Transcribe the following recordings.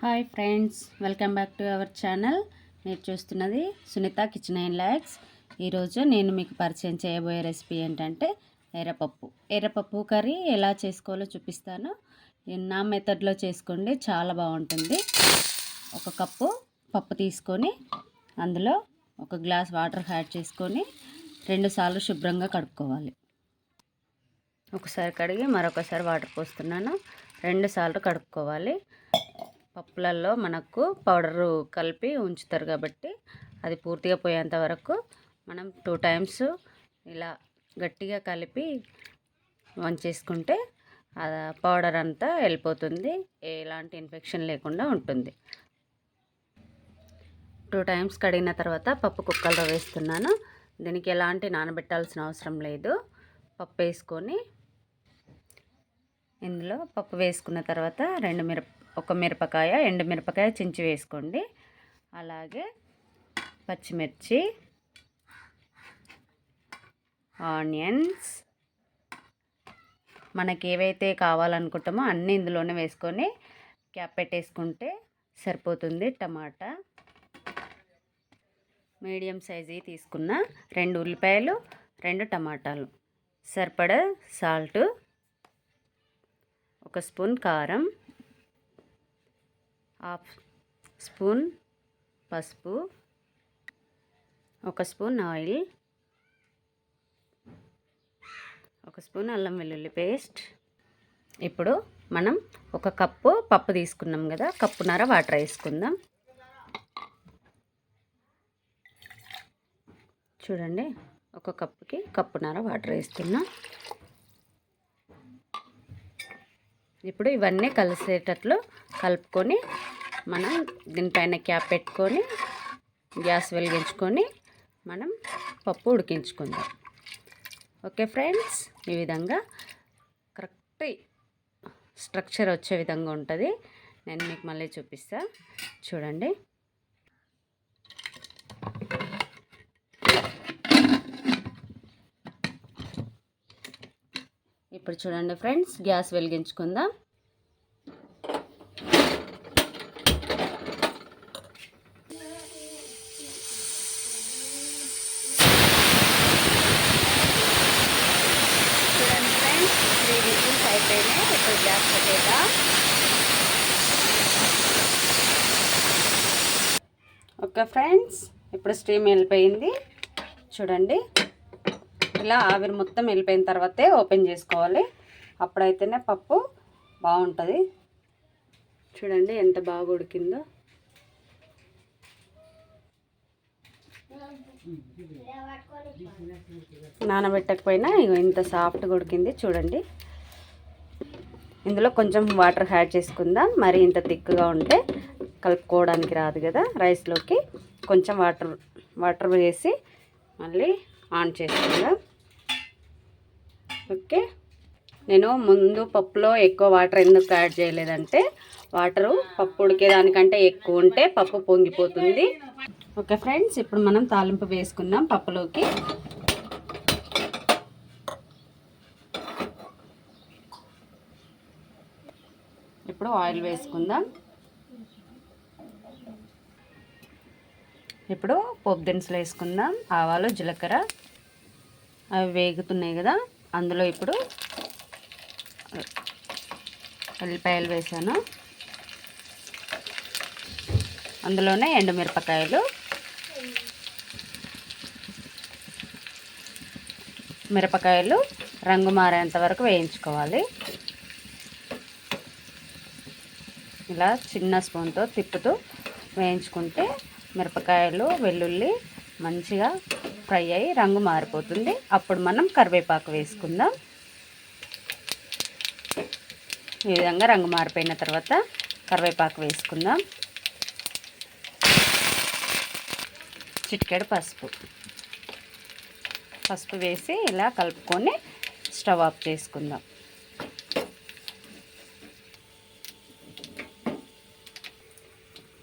Hi friends, welcome back to our channel. మీరు చూస్తున్నది Sunitha kitchen and likes. ఈరోజు నేను మీకు పరిచయం చేయబోయే రెసిపీ ఏంటంటే ఎర్రపప్పు కర్రీ ఎలా చేసుకోవాలో చూపిస్తాను. నా మెథడ్లో చేసుకోండి, చాలా బాగుంటుంది. ఒక కప్పు పప్పు తీసుకొని అందులో ఒక గ్లాస్ వాటర్ యాడ్ చేసుకొని 2 సార్లు శుభ్రంగా కడుక్కోవాలి. ఒకసారి కడిగి మరొకసారి వాటర్ పోస్తున్నాను. 2 సార్లు కడుక్కోవాలి. పప్పులలో మనకు పౌడరు కలిపి ఉంచుతారు కాబట్టి అది పూర్తిగా పోయేంత వరకు మనం 2 టైమ్స్ ఇలా గట్టిగా కలిపి వంచేసుకుంటే ఆ పౌడర్ అంతా వెళ్ళిపోతుంది, ఎలాంటి ఇన్ఫెక్షన్ లేకుండా ఉంటుంది. 2 టైమ్స్ కడిగిన తర్వాత పప్పు కుక్కర్లో వేస్తున్నాను. దీనికి ఎలాంటి నానబెట్టాల్సిన అవసరం లేదు. పప్పు వేసుకొని ఇందులో పప్పు వేసుకున్న తర్వాత ఒక మిరపకాయ, ఎండు మిరపకాయ చించి వేసుకోండి. అలాగే పచ్చిమిర్చి, ఆనియన్స్, మనకి ఏవైతే కావాలనుకుంటామో అన్నీ ఇందులోనే వేసుకొని క్యాప్ పెట్టేసుకుంటే సరిపోతుంది. టమాటా మీడియం సైజు తీసుకున్న 2 ఉల్లిపాయలు, 2 టమాటాలు, సరిపడా సాల్ట్, 1 స్పూన్ కారం, 1/2 స్పూన్ పసుపు, 1 స్పూన్ ఆయిల్, 1 స్పూన్ అల్లం వెల్లుల్లి పేస్ట్. ఇప్పుడు మనం 1 కప్పు పప్పు తీసుకున్నాం కదా, కప్పున్నర వాటర్ వేసుకుందాం. చూడండి, 1 కప్పుకి కప్పున్నర వాటర్ వేస్తున్నా. ఇప్పుడు ఇవన్నీ కలిసేటట్లు కలుపుకొని మనం దీనిపైన క్యాప్ పెట్టుకొని గ్యాస్ వెలిగించుకొని మనం పప్పు ఉడికించుకుందాం. ఓకే ఫ్రెండ్స్, ఈ విధంగా కరెక్ట్ స్ట్రక్చర్ వచ్చే విధంగా ఉంటుంది. నేను మీకు మళ్ళీ చూపిస్తా, చూడండి. ఇప్పుడు చూడండి ఫ్రెండ్స్, గ్యాస్ వెలిగించుకుందాం. చూడండి ఫ్రెండ్స్, 3 విజిల్స్ అయిపోయినాయి. ఇప్పుడు గ్యాస్ పెట్టేద్దాం. ఓకే ఫ్రెండ్స్, ఇప్పుడు స్టీమ్ వెళ్ళిపోయింది. చూడండి, ఇలా ఆవిరి మొత్తం వెళ్ళిపోయిన తర్వాతే ఓపెన్ చేసుకోవాలి. అప్పుడైతేనే పప్పు బాగుంటుంది. చూడండి ఎంత బాగా ఉడికిందో. నానబెట్టకపోయినా ఇంత సాఫ్ట్గా ఉడికింది. చూడండి, ఇందులో కొంచెం వాటర్ యాడ్ చేసుకుందాం. మరి ఇంత థిక్గా ఉంటే కలుపుకోవడానికి రాదు కదా రైస్లోకి. కొంచెం వాటర్ వేసి మళ్ళీ ఆన్ చేసుకుందాం. ఓకే, నేను ముందు పప్పులో ఎక్కువ వాటర్ ఎందుకు యాడ్ చేయలేదంటే, వాటరు పప్పు ఉడికేదానికంటే ఎక్కువ ఉంటే పప్పు పొంగిపోతుంది. ఓకే ఫ్రెండ్స్, ఇప్పుడు మనం తాలింపు వేసుకుందాం పప్పులోకి. ఇప్పుడు ఆయిల్ వేసుకుందాం. ఇప్పుడు పోపు దినుసులు వేసుకుందాం. ఆవాలు, జీలకర్ర అవి వేగుతున్నాయి కదా, అందులో ఇప్పుడు ఉల్లిపాయలు వేసాను. అందులోనే ఎండుమిరపకాయలు, మిరపకాయలు రంగు మారేంత వరకు వేయించుకోవాలి. ఇలా చిన్న స్పూన్తో తిప్పుతూ వేయించుకుంటే మిరపకాయలు, వెల్లుల్లి మంచిగా ఫ్రై అయ్యి రంగు మారిపోతుంది. అప్పుడు మనం కరివేపాకు వేసుకుందాం. ఈ విధంగా రంగు మారిపోయిన తర్వాత కరివేపాకు వేసుకుందాం. చిటికెడు పసుపు వేసి ఇలా కలుపుకొని స్టవ్ ఆఫ్ చేసుకుందాం.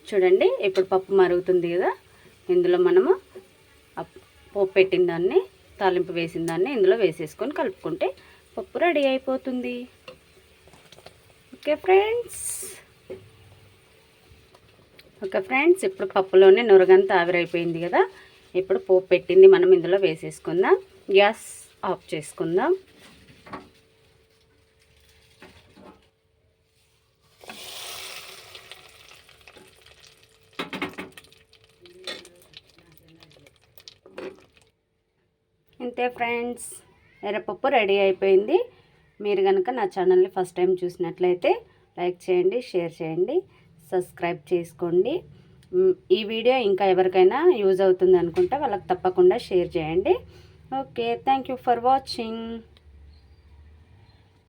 చూడండి, ఇప్పుడు పప్పు మరుగుతుంది కదా, ఇందులో మనము పోపు పెట్టిన దాన్ని, తాలింపు వేసిన దాన్ని ఇందులో వేసేసుకొని కలుపుకుంటే పప్పు రెడీ అయిపోతుంది. ఓకే ఫ్రెండ్స్, ఓకే ఫ్రెండ్స్, ఇప్పుడు పప్పులోనే నురగంతా ఆవిరైపోయింది కదా. ఇప్పుడు పోపు పెట్టింది మనం ఇందులో వేసేసుకుందాం. గ్యాస్ ఆఫ్ చేసుకుందాం. ఇంతే ఫ్రెండ్స్, ఎర్రపప్పు రెడీ అయిపోయింది. మీరు కనుక నా ఛానల్ని ఫస్ట్ టైం చూసినట్లయితే లైక్ చేయండి, షేర్ చేయండి, సబ్స్క్రైబ్ చేసుకోండి. ఈ వీడియో ఇంకా ఎవరికైనా యూజ్ అవుతుంది అనుకుంటే వాళ్ళకి తప్పకుండా షేర్ చేయండి. Okay, thank you for watching.